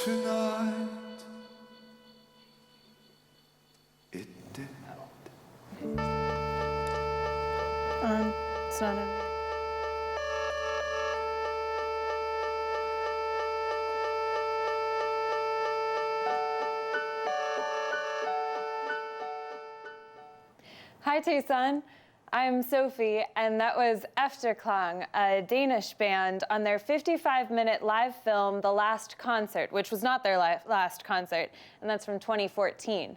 tonight. It did. It's not in. Hi, Tucson. I'm Sophie, and that was Efterklang, a Danish band, on their 55-minute live film, The Last Concert, which was not their last concert, and that's from 2014.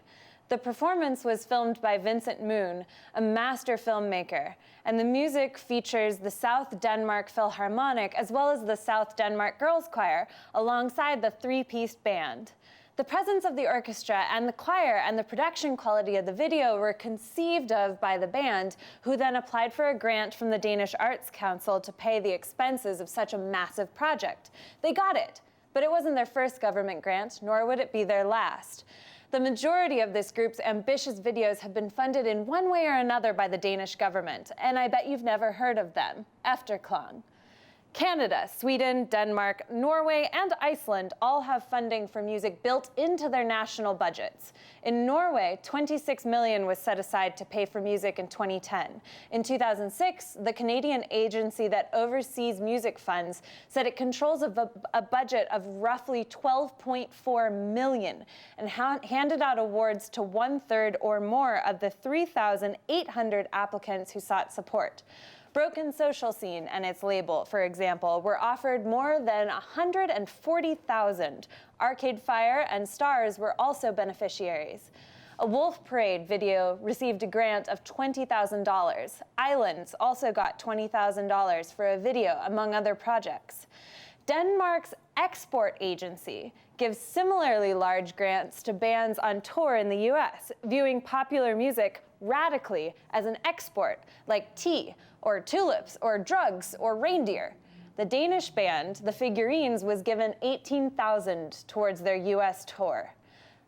The performance was filmed by Vincent Moon, a master filmmaker, and the music features the South Denmark Philharmonic as well as the South Denmark Girls Choir, alongside the three-piece band. The presence of the orchestra and the choir and the production quality of the video were conceived of by the band, who then applied for a grant from the Danish Arts Council to pay the expenses of such a massive project. They got it, but it wasn't their first government grant, nor would it be their last. The majority of this group's ambitious videos have been funded in one way or another by the Danish government, and I bet you've never heard of them, Efterklang. Canada, Sweden, Denmark, Norway, and Iceland all have funding for music built into their national budgets. In Norway, 26 million was set aside to pay for music in 2010. In 2006, the Canadian agency that oversees music funds said it controls a budget of roughly 12.4 million and handed out awards to 1/3 or more of the 3,800 applicants who sought support. Broken Social Scene and its label, for example, were offered more than 140,000. Arcade Fire and Stars were also beneficiaries. A Wolf Parade video received a grant of $20,000. Islands also got $20,000 for a video, among other projects. Denmark's export agency gives similarly large grants to bands on tour in the US, viewing popular music radically as an export, like tea, or tulips, or drugs, or reindeer. The Danish band, The Figurines, was given $18,000 towards their US tour.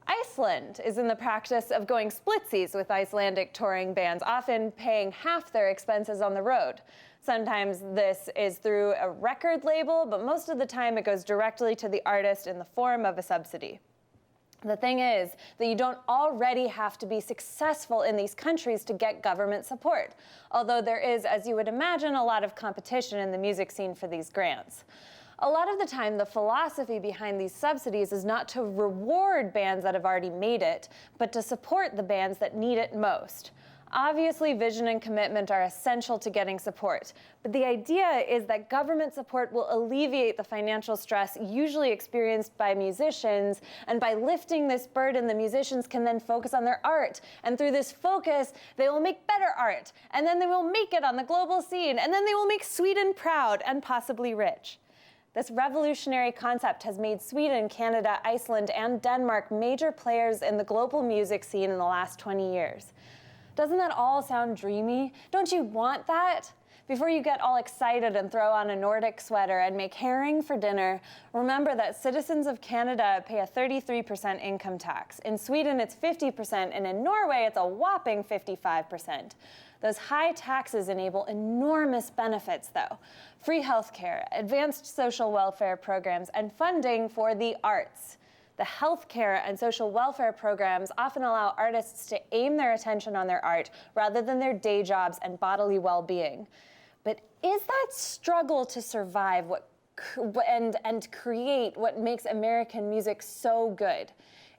Iceland is in the practice of going splitsies with Icelandic touring bands, often paying half their expenses on the road. Sometimes this is through a record label, but most of the time it goes directly to the artist in the form of a subsidy. The thing is that you don't already have to be successful in these countries to get government support, although there is, as you would imagine, a lot of competition in the music scene for these grants. A lot of the time, the philosophy behind these subsidies is not to reward bands that have already made it, but to support the bands that need it most. Obviously, vision and commitment are essential to getting support, but the idea is that government support will alleviate the financial stress usually experienced by musicians, and by lifting this burden, the musicians can then focus on their art, and through this focus, they will make better art, and then they will make it on the global scene, and then they will make Sweden proud and possibly rich. This revolutionary concept has made Sweden, Canada, Iceland, and Denmark major players in the global music scene in the last 20 years. Doesn't that all sound dreamy? Don't you want that? Before you get all excited and throw on a Nordic sweater and make herring for dinner, remember that citizens of Canada pay a 33% income tax. In Sweden, it's 50%, and in Norway, it's a whopping 55%. Those high taxes enable enormous benefits, though. Free healthcare, advanced social welfare programs, and funding for the arts. The healthcare and social welfare programs often allow artists to aim their attention on their art rather than their day jobs and bodily well-being. But is that struggle to survive and create what makes American music so good?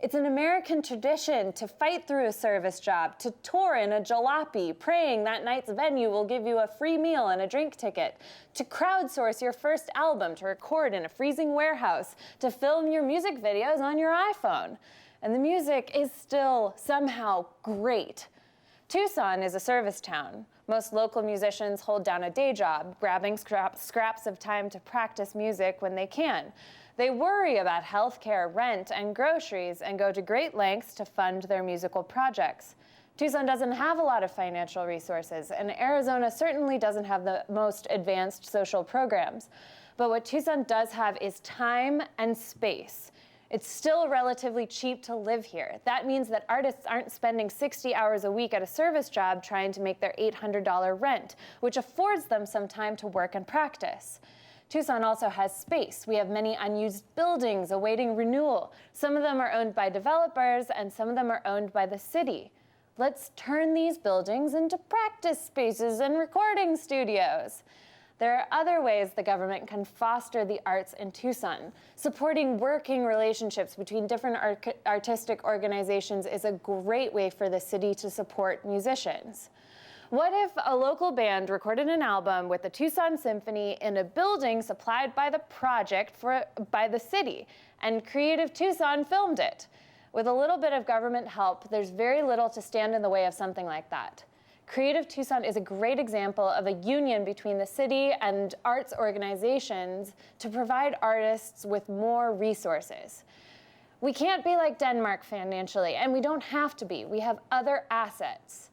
It's an American tradition to fight through a service job, to tour in a jalopy, praying that night's venue will give you a free meal and a drink ticket, to crowdsource your first album, to record in a freezing warehouse, to film your music videos on your iPhone. And the music is still somehow great. Tucson is a service town. Most local musicians hold down a day job, grabbing scraps of time to practice music when they can. They worry about healthcare, rent, and groceries, and go to great lengths to fund their musical projects. Tucson doesn't have a lot of financial resources, and Arizona certainly doesn't have the most advanced social programs. But what Tucson does have is time and space. It's still relatively cheap to live here. That means that artists aren't spending 60 hours a week at a service job trying to make their $800 rent, which affords them some time to work and practice. Tucson also has space. We have many unused buildings awaiting renewal. Some of them are owned by developers and some of them are owned by the city. Let's turn these buildings into practice spaces and recording studios. There are other ways the government can foster the arts in Tucson. Supporting working relationships between different artistic organizations is a great way for the city to support musicians. What if a local band recorded an album with the Tucson Symphony in a building supplied by the project by the city, and Creative Tucson filmed it? With a little bit of government help, there's very little to stand in the way of something like that. Creative Tucson is a great example of a union between the city and arts organizations to provide artists with more resources. We can't be like Denmark financially, and we don't have to be. We have other assets.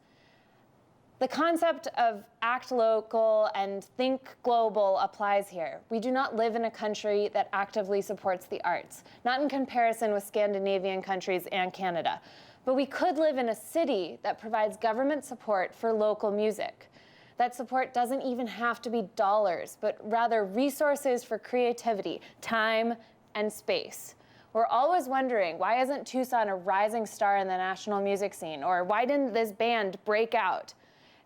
The concept of act local and think global applies here. We do not live in a country that actively supports the arts, not in comparison with Scandinavian countries and Canada. But we could live in a city that provides government support for local music. That support doesn't even have to be dollars, but rather resources for creativity, time, and space. We're always wondering, why isn't Tucson a rising star in the national music scene? Or why didn't this band break out?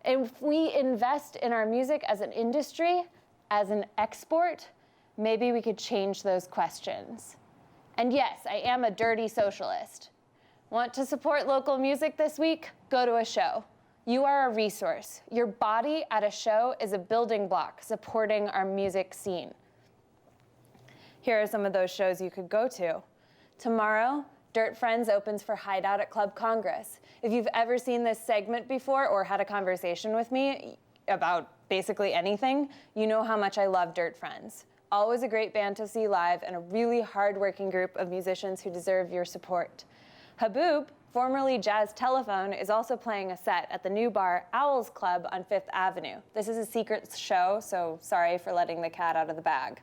If we invest in our music as an industry, as an export, maybe we could change those questions. And yes, I am a dirty socialist. Want to support local music this week? Go to a show. You are a resource. Your body at a show is a building block supporting our music scene. Here are some of those shows you could go to. Tomorrow, Dirt Friends opens for Hideout at Club Congress. If you've ever seen this segment before or had a conversation with me about basically anything, you know how much I love Dirt Friends. Always a great band to see live and a really hard-working group of musicians who deserve your support. Haboob, formerly Jazz Telephone, is also playing a set at the new bar Owls Club on 5th Avenue. This is a secret show, so sorry for letting the cat out of the bag.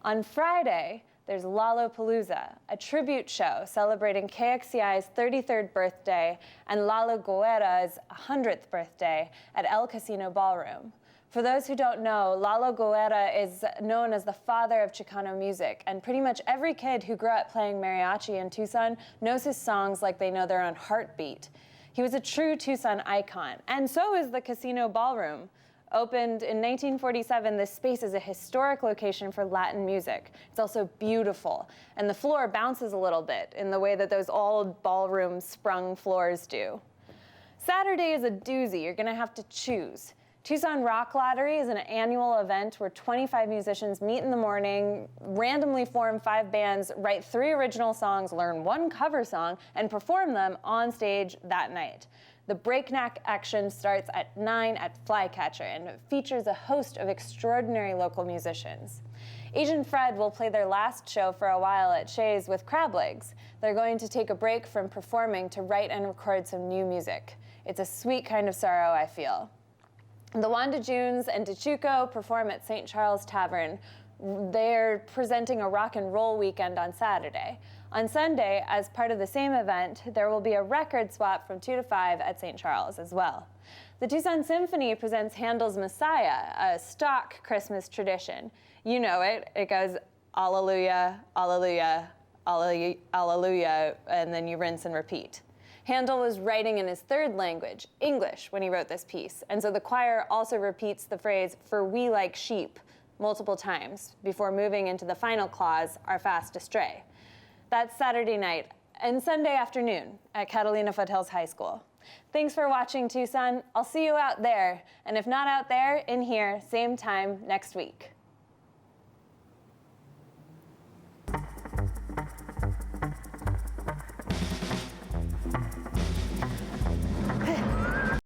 On Friday, there's Lollapalooza, a tribute show celebrating KXCI's 33rd birthday and Lalo Guerra's 100th birthday at El Casino Ballroom. For those who don't know, Lalo Guerra is known as the father of Chicano music, and pretty much every kid who grew up playing mariachi in Tucson knows his songs like they know their own heartbeat. He was a true Tucson icon, and so is the Casino Ballroom. Opened in 1947, this space is a historic location for Latin music. It's also beautiful, and the floor bounces a little bit in the way that those old ballroom sprung floors do. Saturday is a doozy. You're gonna have to choose. Tucson Rock Lottery is an annual event where 25 musicians meet in the morning, randomly form 5 bands, write 3 original songs, learn 1 cover song, and perform them on stage that night. The breakneck action starts at 9 at Flycatcher and features a host of extraordinary local musicians. Agent Fred will play their last show for a while at Shays with Crab Legs. They're going to take a break from performing to write and record some new music. It's a sweet kind of sorrow, I feel. The Wanda Junes and DeChuco perform at St. Charles Tavern. They're presenting a rock and roll weekend on Saturday. On Sunday, as part of the same event, there will be a record swap from 2 to 5 at St. Charles as well. The Tucson Symphony presents Handel's Messiah, a stock Christmas tradition. You know it. It goes Alleluia, Alleluia, Alleluia, Alleluia, and then you rinse and repeat. Handel was writing in his 3rd language, English, when he wrote this piece, and so the choir also repeats the phrase, "For we like sheep," multiple times before moving into the final clause, "are fast astray." That's Saturday night and Sunday afternoon at Catalina Foothills High School. Thanks for watching, Tucson. I'll see you out there, and if not out there, in here, same time next week.